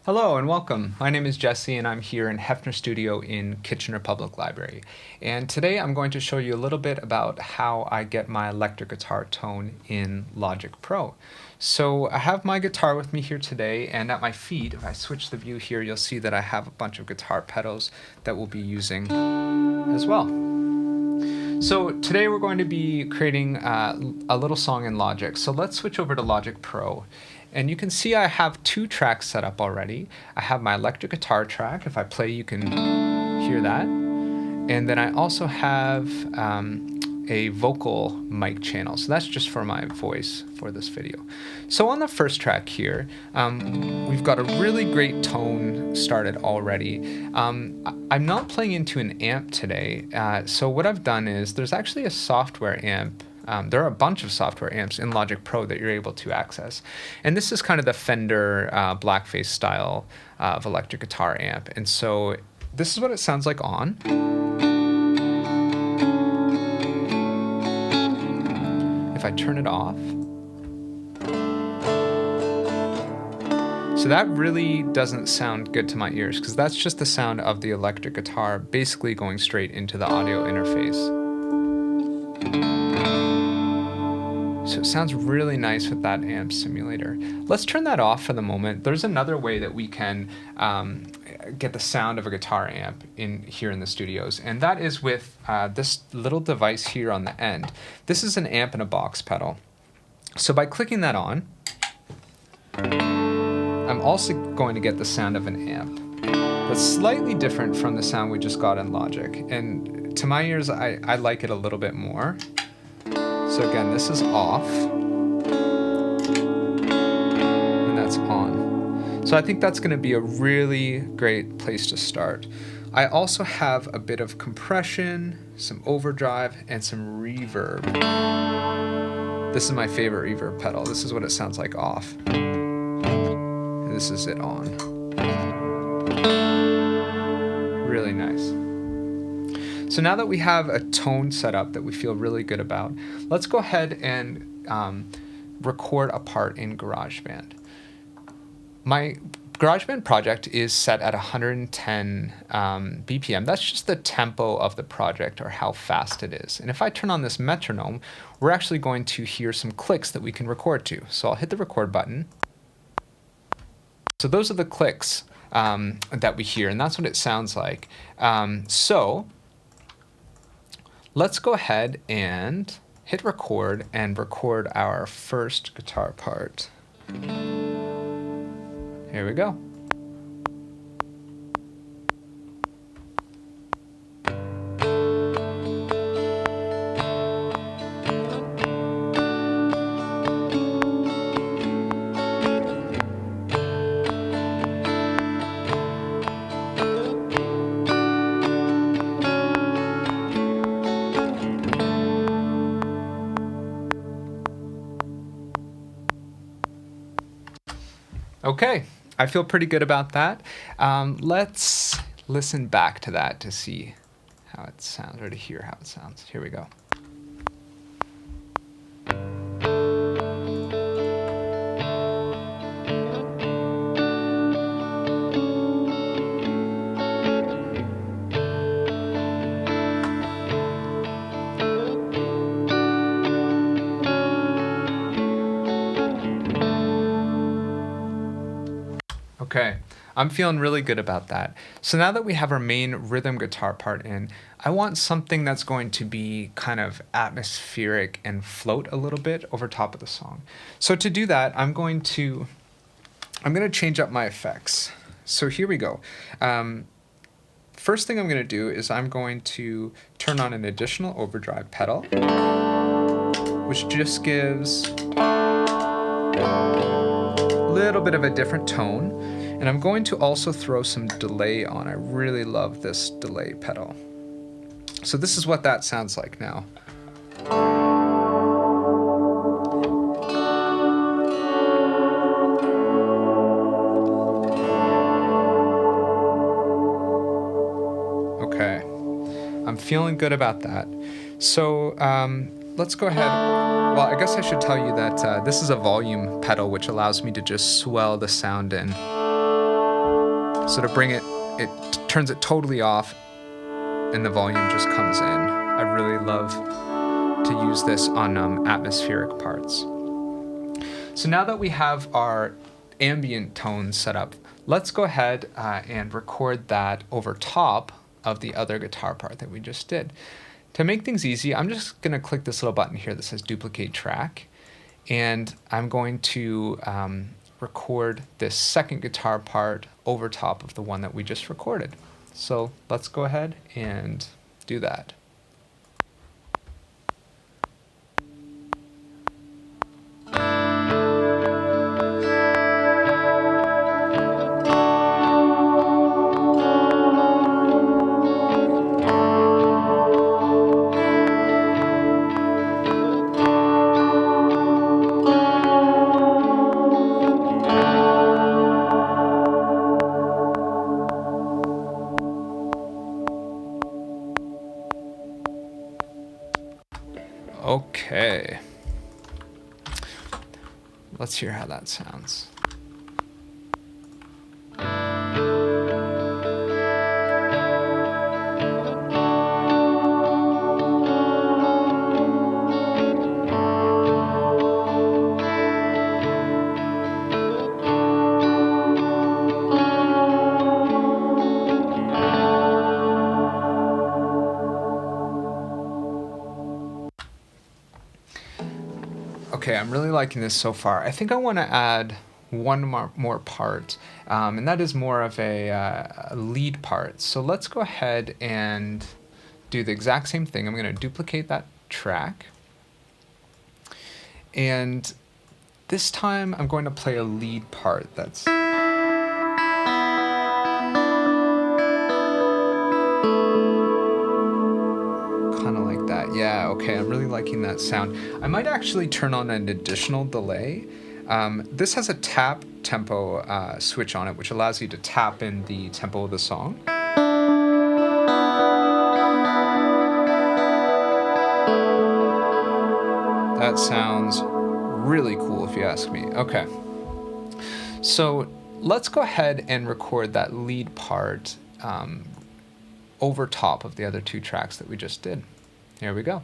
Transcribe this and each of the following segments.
Hello and welcome. My name is Jesse and I'm here in Hefner Studio in Kitchener Public Library. And today I'm going to show you a little bit about how I get my electric guitar tone in Logic Pro. So I have my guitar with me here today, and at my feet, if I switch the view here, you'll see that I have a bunch of guitar pedals that we'll be using as well. So today we're going to be creating a little song in Logic. So let's switch over to Logic Pro. And you can see I have two tracks set up already. I have my electric guitar track. If I play, you can hear that. And then I also have a vocal mic channel. So that's just for my voice for this video. So on the first track here, we've got a really great tone started already. I'm not playing into an amp today. So what I've done is there's actually a software amp. There are a bunch of software amps in Logic Pro that you're able to access. And this is kind of the Fender Blackface style of electric guitar amp. And so this is what it sounds like on. If I turn it off. So that really doesn't sound good to my ears because that's just the sound of the electric guitar basically going straight into the audio interface. So it sounds really nice with that amp simulator. Let's turn that off for the moment. There's another way that we can get the sound of a guitar amp here in the studios, and that is with this little device here on the end. This is an amp in a box pedal. So by clicking that on, I'm also going to get the sound of an amp. That's slightly different from the sound we just got in Logic, and to my ears, I like it a little bit more. So again, this is off, and that's on. So I think that's going to be a really great place to start. I also have a bit of compression, some overdrive, and some reverb. This is my favorite reverb pedal. This is what it sounds like off. And this is it on. Really nice. So now that we have a tone set up that we feel really good about, let's go ahead and record a part in GarageBand. My GarageBand project is set at 110 BPM. That's just the tempo of the project or how fast it is. And if I turn on this metronome, we're actually going to hear some clicks that we can record to. So I'll hit the record button. So those are the clicks that we hear, and that's what it sounds like. Let's go ahead and hit record and record our first guitar part. Here we go. Okay, I feel pretty good about that. Let's listen back to that to see how it sounds, or to hear how it sounds. Here we go. Okay, I'm feeling really good about that. So now that we have our main rhythm guitar part in, I want something that's going to be kind of atmospheric and float a little bit over top of the song. So to do that, I'm going to change up my effects. So here we go. First thing I'm going to do is I'm going to turn on an additional overdrive pedal, which just gives a little bit of a different tone. And I'm going to also throw some delay on. I really love this delay pedal. So this is what that sounds like now. Okay, I'm feeling good about that. So let's go ahead. Well, I guess I should tell you that this is a volume pedal, which allows me to just swell the sound in So to bring it, it turns it totally off and the volume just comes in. I really love to use this on atmospheric parts. So now that we have our ambient tones set up, let's go ahead and record that over top of the other guitar part that we just did. To make things easy, I'm just going to click this little button here that says duplicate track, and I'm going to record this second guitar part over top of the one that we just recorded. So let's go ahead and do that. Okay, let's hear how that sounds. Okay, I'm really liking this so far. I think I want to add one more part, and that is more of a lead part. So let's go ahead and do the exact same thing. I'm going to duplicate that track, and this time I'm going to play a lead part that's kind of like that. Yeah, okay, I'm really liking that sound. I might actually turn on an additional delay. This has a tap tempo switch on it, which allows you to tap in the tempo of the song. That sounds really cool if you ask me. Okay, so let's go ahead and record that lead part over top of the other two tracks that we just did. Here we go.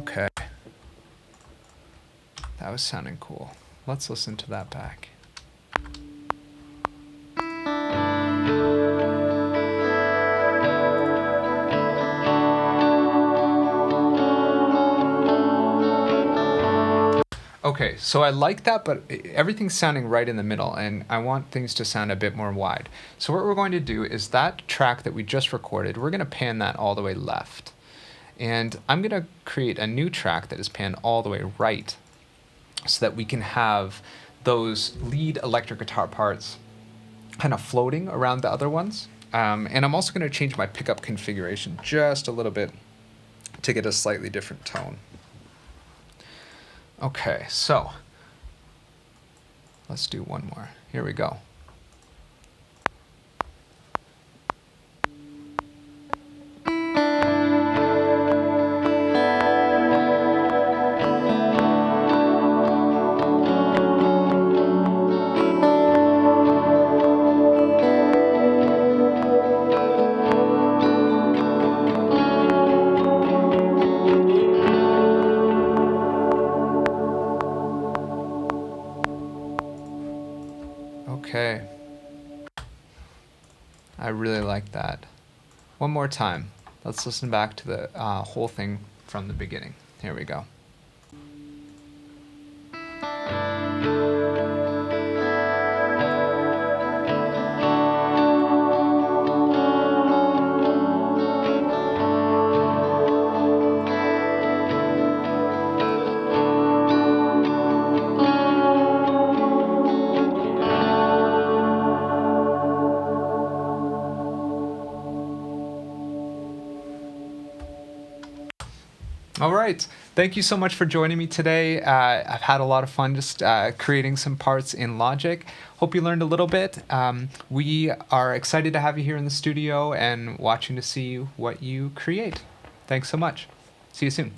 Okay, that was sounding cool. Let's listen to that back. Okay, so I like that, but everything's sounding right in the middle, and I want things to sound a bit more wide. So what we're going to do is that track that we just recorded, we're going to pan that all the way left. And I'm going to create a new track that is panned all the way right so that we can have those lead electric guitar parts kind of floating around the other ones. And I'm also going to change my pickup configuration just a little bit to get a slightly different tone. Okay, so let's do one more. Here we go. Okay, I really like that. One more time. Let's listen back to the whole thing from the beginning. Here we go. All right. Thank you so much for joining me today. I've had a lot of fun just creating some parts in Logic. Hope you learned a little bit. We are excited to have you here in the studio and watching to see what you create. Thanks so much. See you soon.